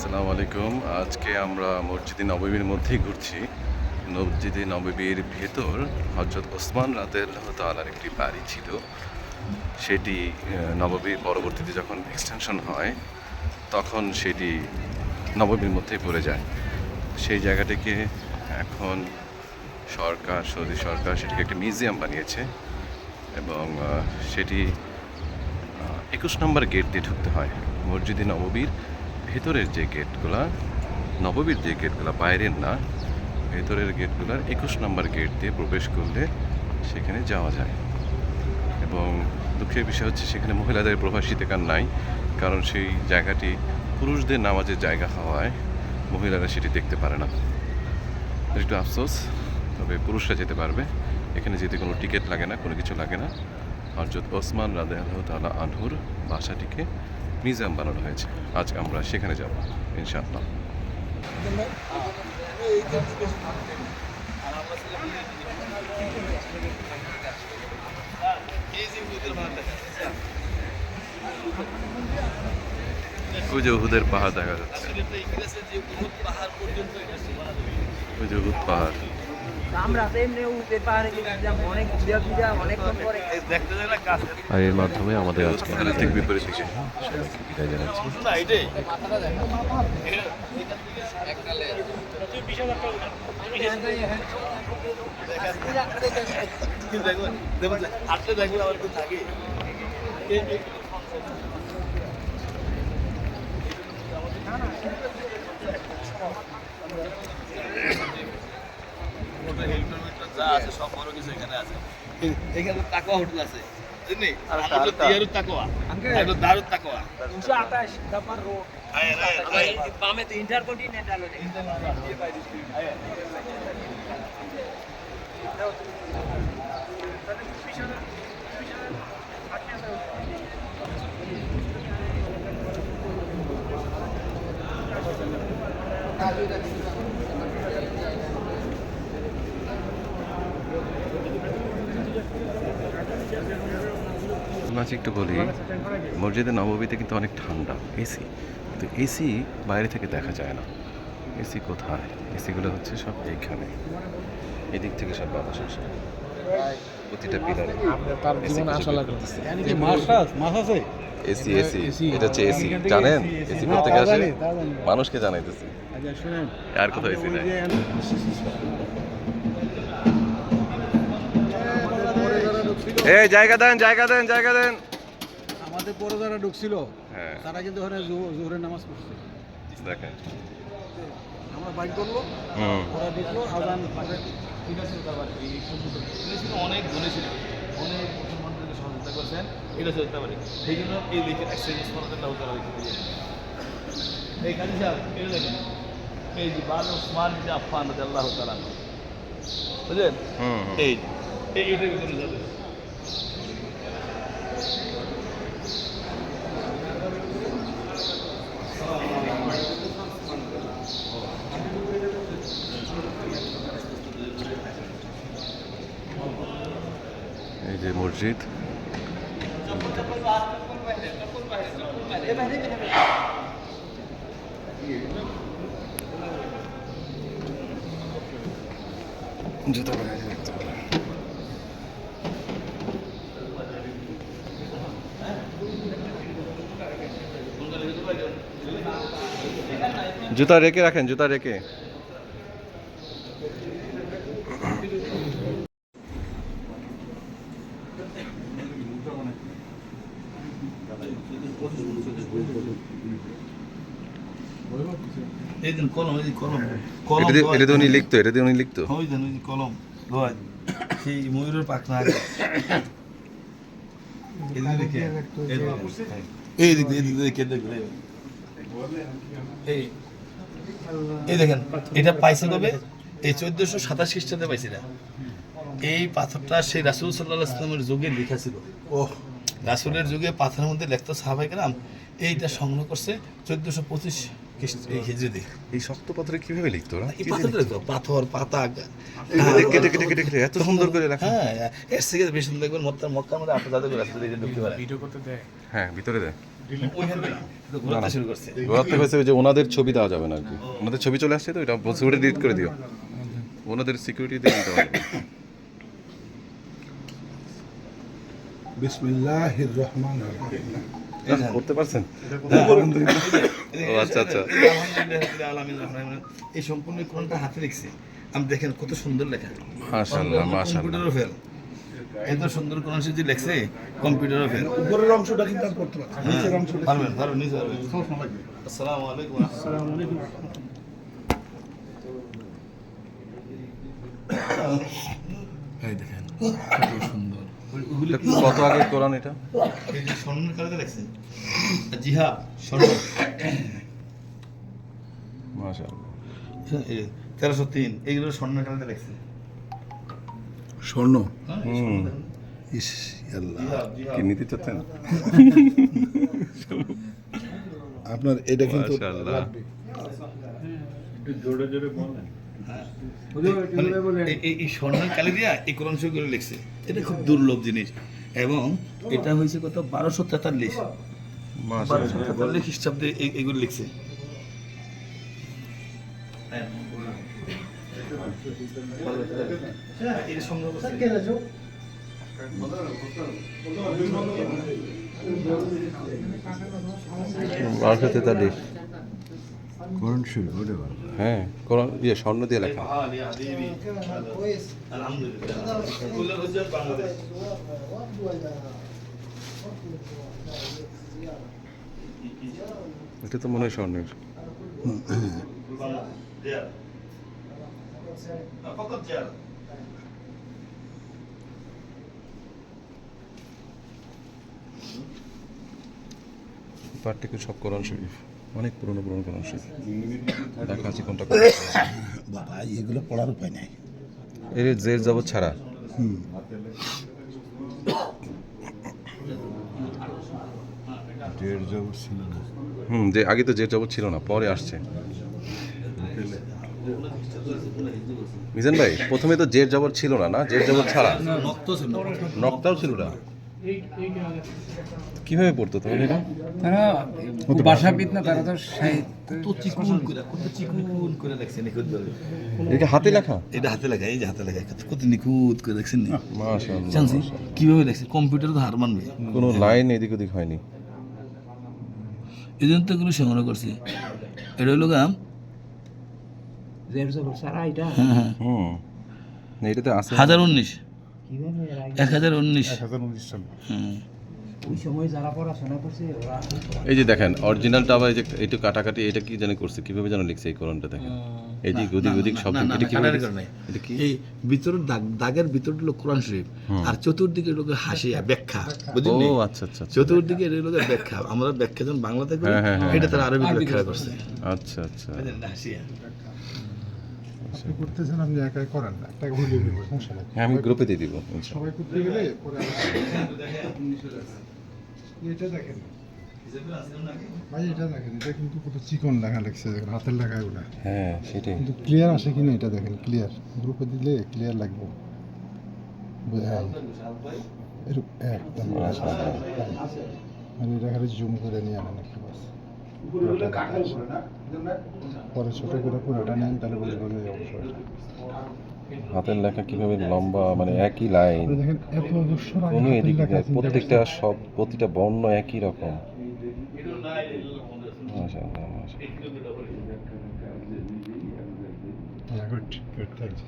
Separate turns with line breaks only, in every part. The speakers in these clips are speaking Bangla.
আসসালামু আলাইকুম। আজকে আমরা মসজিদে নববীর মধ্যেই ঘুরছি। মসজিদে নববীর ভেতর হযরত ওসমান রাদিয়াল্লাহু তাআলার একটি বাড়ি ছিল। সেটি নববীর পরবর্তীতে যখন এক্সটেনশন হয় তখন সেটি নববীর মধ্যেই পড়ে যায়। সেই জায়গাটিকে এখন সৌদি সরকার সেটিকে একটি মিউজিয়াম বানিয়েছে এবং সেটি ২১ নম্বর গেট দিয়ে ঢুকতে হয়। মসজিদে নববীর ভেতরের যে গেটগুলা, নববীর যে গেটগুলা বাইরের না, ভেতরের গেটগুলার ২১ নম্বর গেট দিয়ে প্রবেশ করলে সেখানে যাওয়া যায়। এবং দুঃখের বিষয় হচ্ছে সেখানে মহিলাদের প্রবেশাধিকার নাই, কারণ সেই জায়গাটি পুরুষদের নামাজের জায়গা হওয়ায় মহিলারা সেটি দেখতে পারে না। একটু আফসোস, তবে পুরুষরা যেতে পারবে। এখানে যেতে কোনো টিকিট লাগে না, কোনো কিছু লাগে না। হযরত ওসমান রাদিয়াল্লাহু তাআলা আনহুর বাসাটিকে মিউজিয়াম বানানো হয়েছে। আজ আমরা সেখানে যাব ইনশাআল্লাহ। ওই যে উহুদের পাহাড় দেখা যাচ্ছে, ওই যে উহুদ পাহাড়। আর এর মাধ্যমে আমাদের আজকে ঠিক বিপরীত দিকে বিদায় জানাচ্ছি।
যা আছে সব বড় কিছু এখানে আছে। এখানে তাকওয়া হোটেল আছে, বুঝলি? আর দিয়ারুত তাকওয়া, এটা দারুত তাকওয়া।
228 দাপার রোড। বামে তো ইন্টারকন্টিনেন্টাল আছে।
আজকে একটু বলি, মসজিদে নববীতে কিন্তু অনেক ঠান্ডা, এসি, কিন্তু এসি বাইরে থেকে দেখা যায় না। এসি কোথায়? এসিগুলো হচ্ছে সব এইখানে, এদিক থেকে সব বাতাস আসে প্রতিটা পিলারে। এসি এসি এটা হচ্ছে এসি, জানেন? এসি কোথেকে আসে? মানুষকে জানাইতেছি। আর কোথাও এসি নাই। এই জায়গা দেন, জায়গা দেন, জায়গা দেন।
আমাদের পরে যারা ঢুকছিল
হ্যাঁ,
তারা কিন্তু ওখানে জোহরের নামাজ পড়ছে।
দেখেন।
আমরা বাইক করলো, ওরা ঢুকলো, আজান পরে
অনেক ধনী ছিল, অনেক মুসলমানদেরকে সহযোগিতা করেছেন। এটা চলতে পারে, সেই জন্য এই লিখে এক্সচেঞ্জ করাতে লাভ করা হয়েছে। এই কাজী সাহেব, এটা দেখেন, এই যে বাল ওসমান বিন আফফান রাদিয়াল্লাহু তাআলা, বুঝলেন? এইটার ভিতরে যাবে।
এই যে মসজিদ, জুতা লাগাই দেখতে হবে। জুতা রেখে রাখেন, জুতা রেখে।
এই দিন কলম, এই কলম,
এটা দিয়ে উনি লিখতো, এটা দিয়ে উনি লিখতো।
ওই দেন, ওই যে কলম হয়, সেই ময়ূরের পাখনা আগে। এই দিক দিয়ে কে দেখবে? এই দেখেন, এটা পাইছে কবে? এই 1427 খ্রিস্টাব্দে পাইছে না। এই পাথরটা সেই রাসূল সাল্লাল্লাহু আলাইহি ওয়াসাল্লামের যুগে লেখা ছিল। রাসূলের যুগে পাথরের মধ্যে লিখতো সাহাবায়ে কেরাম। এইটা সংগ্রহ করছে 1425 হিজরিতে।
এই শক্ত পাথরে কিভাবে লিখতো ওরা?
এই পাথরটা লিখতো, পাথর, পাতা
কেটে কেটে কেটে কেটে এত সুন্দর করে লেখা।
হ্যাঁ, এর থেকে বেশি সুন্দর দেখবেন মক্কার মধ্যে 8,000 করে রাসূল ঢুকতে পারে।
হ্যাঁ, ভিতরে দেয়।
ওইখান থেকে তো ঘোরাতে শুরু করছে।
ঘোরার থেকে হয়েছে যে ওনাদের ছবি দেওয়া যাবে না আর কি, ওনাদের ছবি চলে আসছে তো এটা সিকিউরিটি ডিলিট করে দিও, ওনাদের সিকিউরিটি দিয়ে দিতে হবে।
বিসমিল্লাহির রহমানির রহিম।
করতে পারছেন? ও আচ্ছা আচ্ছা।
আলহামদুলিল্লাহ আলামিন রহমান। এই সম্পূর্ণ কোরআনটা হাতে লিখছে, আমি দেখেন কত সুন্দর লেখা,
মাশাআল্লাহ মাশাআল্লাহ।
কম্পিউটারও ফেল, এত সুন্দর কোরআন শরীফ যে লেখছে কম্পিউটারও ফেল।
উপরের অংশটা কিন্তু আর করতে পারছেন, নিচের অংশটা
পারবেন পারবেন নিচে পারবেন।
সমস্যা লাগবে।
আসসালামু আলাইকুম।
আসসালামু আলাইকুম।
এই দেখেন কত সুন্দর। ওগুলো
এটা কত আগে কোরআন এটা?
এই যে স্বর্ণের কালিতে লেখছে, জিহাদ স্বর্ণ,
মাশাআল্লাহ।
1303 এইগুলো স্বর্ণের কালিতে লেখছে।
স্বর্ণ।
হ্যাঁ,
হুম।
ইস আল্লাহ,
জিহাদ জিহাদ।
কি নিতে চাচ্ছেন?
আপনার এটা কিন্তু
মাশাআল্লাহ।
লাগবে।
মানে এই স্বর্ণের কালি দিয়া এই কোরআন শরীফগুলো লিখছে, এটা খুব দুর্লভ জিনিস। এবং এটা হয়েছে কত 1243
মাশাআল্লাহ।
খ্রিস্টাব্দে এগুলো লিখছে। এটা সংগ্রহ করছে।
বারোশো তেতাল্লিশ।
কোরআন শরীফ ওটা ভালো।
হ্যাঁ কোরআন ইয়ে স্বর্ণ দিয়ে লেখা।
আলহামদুলিল্লাহ এগুলো হচ্ছে বাংলাদেশ।
এটা তো মনে হয় স্বর্ণের। পার্টিকুল সব কোরআন শরীফ, অনেক পুরনো পুরনো কোরআন শরীফ দেখা আছে কোনটা কোনটা।
বাবা এগুলো পড়ার উপায় নাই।
এর জের জবর ছাড়া।
দেড় জবর ছিল না।
যে আগে তো জের জবর ছিল না, পরে আসছে। মিজান ভাই প্রথমে তো জের জবর ছিল না, না জের জবর ছাড়া নকটাও ছিল না, কিভাবে পড়তো তাহলে এটা?
তারা ভাষাবিদ না, তারা তো সাহিত্য।
কত চিকুন করে দেখছেন নিখুঁতভাবে।
এটা হাতে লেখা?
এটা হাতে লেখা, এই যে হাতে লেখা কত নিখুঁত করে দেখছেন না?
মাশাআল্লাহ
জানছি
মাশাআল্লাহ।
কিভাবে দেখছে, কম্পিউটার তো হার মানবে।
কোনো লাইন এদিক ওদিক হয়নি।
এই জন্য তো এগুলো সংগ্রহ করছি। এটা হলো গাম। হ্যাঁ
হুম না, এটাতে আছে
1019 1019
1019 সাল।
হুম।
ওই সময় যারা পড়াশোনা করছে ওরা
এই যে দেখেন অরিজিনালটা আবার এই যে একটু কাটাকাটি, এটা কি জানি করছে, কিভাবে যেন লিখছে এই কোরআনটা দেখেন। এই যে ওদিক ওদিক সব এটা কিভাবে
কাটাকাটি
লিখছে?
করে নাই।
এটা কি?
এই ভিতরের দাগের ভিতরটা হলো কোরআন শরীফ, আর চতুর্দিকে হলো হাসিয়া ব্যাখ্যা,
ও
বুঝলেন?
আচ্ছা আচ্ছা আচ্ছা
চতুর্দিকে এটা হলো ব্যাখ্যা, আমরা ব্যাখ্যা যখন বাংলাতে করি এটা তারা আরবি ব্যাখ্যা করছে।
আচ্ছা আচ্ছা।
হাসিয়া
আপনি করতেছেন, আপনি একাই করেন না, একটা ভুলে নেব, সমস্যা নাই।
হ্যাঁ আমি গ্রুপে দিয়ে দিব।
সবাই করতে গেলে পরে এটা দেখেন ভাই, এটা দেখেন, এটা কিন্তু কত চিকন লেখা লিখছে, দেখেন হাতের লেখা এগুলা,
হ্যাঁ সেটাই।
কিন্তু ক্লিয়ার আসে কিনা এটা দেখেন, ক্লিয়ার গ্রুপে দিলে ক্লিয়ার লাগবে। হ্যাঁ এরকম একদম। আর এটা খালি জুম করে নিয়ে আনেন একটু বাস, পরে ছোট করে পুরোটা নেন, তাহলে বুঝে বলে অবশ্যই।
হাতের লেখা কিভাবে লম্বা, মানে একই লাইন,
দেখেন এত বছর আগে
কোনো
হাতের
এদিক
লেখা চিন্তা
প্রত্যেকটা
করছেন?
সব প্রতিটা বর্ণ একই রকম। মাশাআল্লাহ মাশাআল্লাহ।
Yeah, good, good, thanks.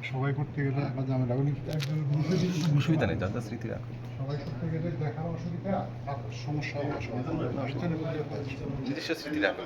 সবাই করতে গেলে একটা ঝামেলা, উনি একজন গ্রুপে দিলে
অসুবিধা নেই, যার যার স্মৃতি রাখো।
সবাই করতে গেলে দেখার অসুবিধা আর সমস্যা হবে, অসুবিধা ভিতরে বুঝতে পারছি।
নিজস্ব স্মৃতি রাখো।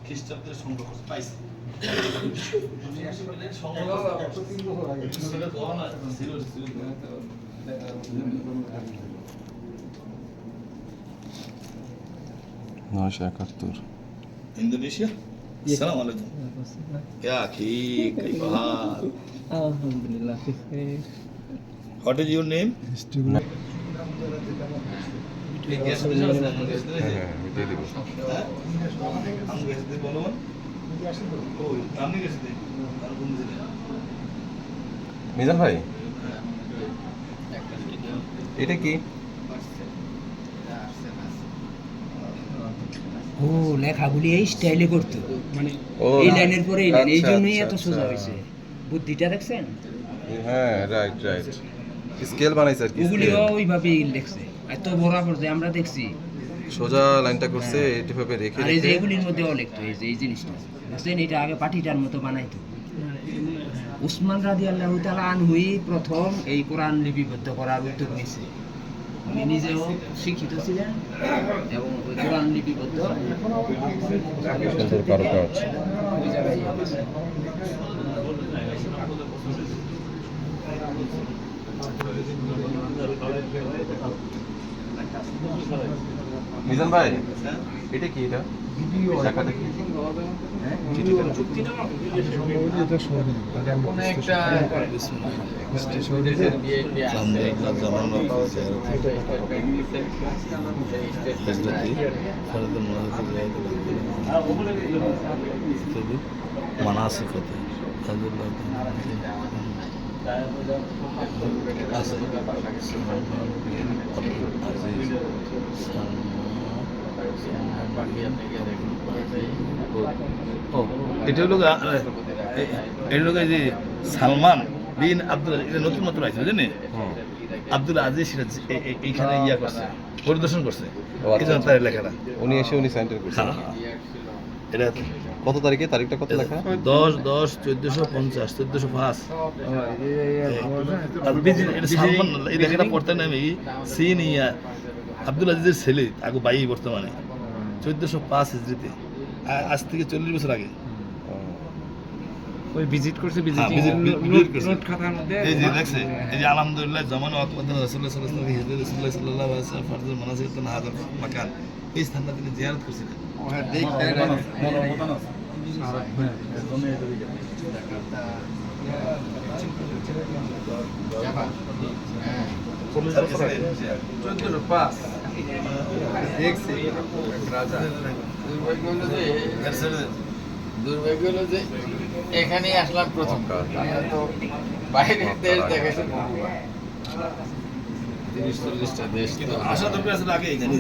খ্রিস্টাব্দের সংগ্রহ পাইছে।
971
इंडोनेशिया अस्सलाम वालेकुम क्या ठीक कई हाल
Alhamdulillah.
What is your name
হ্যাঁ দিয়ে দিব মিজান ভাই এটা কি
ও লেখাগুলি এই স্টাইলে করতো মানে
ও,
এই লাইনের পরে এই লাইন এই
আচ্ছা,
জন্যই
আচ্ছা,
এত সোজা
আচ্ছা।
হয়েছে বুদ্ধিটা দেখছেন
হ্যাঁ রাইট রাইট স্কেল বানাইছে আর কি
ওগুলিও
scale।
ওইভাবেই লিখছে এত বরাবর যে আমরা দেখছি
সোজা লাইনটা করছে এইভাবে রেখে
আর এই যে
রেখে
এগুলির মধ্যেও লিখতো এই যে এই জিনিসটা দেখছেন এটা আগে পাটিটার মতো বানাইতো উসমান রাদিয়াল্লাহু তাআলা আনহুই প্রথম এই কোরআন লিপিবদ্ধ করার উদ্যোগ নিয়েছে উনি নিজেও শিক্ষিত ছিলেন এবং ওই কোরআন লিপিবদ্ধ
সুন্দর কারুকাজ
ওই জায়গায়
মিজান ভাই এটা কি এটা টাকাটা কি
मनासिक होते এটা হলো যে সালমান বিন আব্দুল এটা নতুন মাত্র আছে বুঝলেন আব্দুল আজিজ সেটা এইখানে ইয়া করছে পরিদর্শন করছে এই জন্য তার লেখাটা
উনি এসে উনি সেন্টার করছেন
এটা
কত তারিখে তারিখটা কত লেখা
10/10/1450 1405 এটা সালমান এই লেখাটা পড়তে আমি সিন ইয়া আব্দুল আজিজের ছেলে আগু ভাই বর্তমানে 1405 হিজরিতে আজ থেকে 40 বছর আগে
ওই ভিজিট করছে
নোট খাতার মধ্যে এই যে দেখছে এই যে আলহামদুলিল্লাহ জামানে ওয়াকত রাসূলুল্লাহ সাল্লাল্লাহু আলাইহি ওয়াসাল্লাম রাসূলুল্লাহ সাল্লাল্লাহু আলাইহি ওয়াসাল্লাম ফারজুল মানাসিকাতুন হাযার মাকান এই স্থানটা তিনি জিয়ারত করেছিলেন
দুর্ভাগ্য হলো যে এখানে আসলাম প্রথম তো বাইরের দেশ দেখেছি 30-40টা দেশ
কিন্তু আশা দরকার আসলে আগে এখানে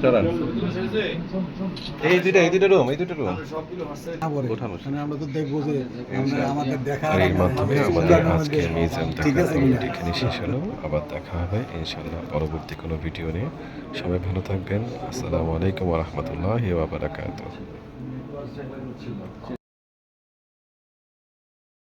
চালান এই দুইটা রুম ওঠানো
আমরা তো দেখবো যে আমাদের দেখা
আর এর মাধ্যমে আমাদের আজকের মিউজিয়াম দেখার পর্বটি এখানে শেষ হলো আবার দেখা হবে ইনশাআল্লাহ পরবর্তী কোনো ভিডিও নিয়ে সবাই ভালো থাকবেন আসসালামু আলাইকুম ওয়া রাহমাতুল্লাহি ওয়া বারাকাতুহু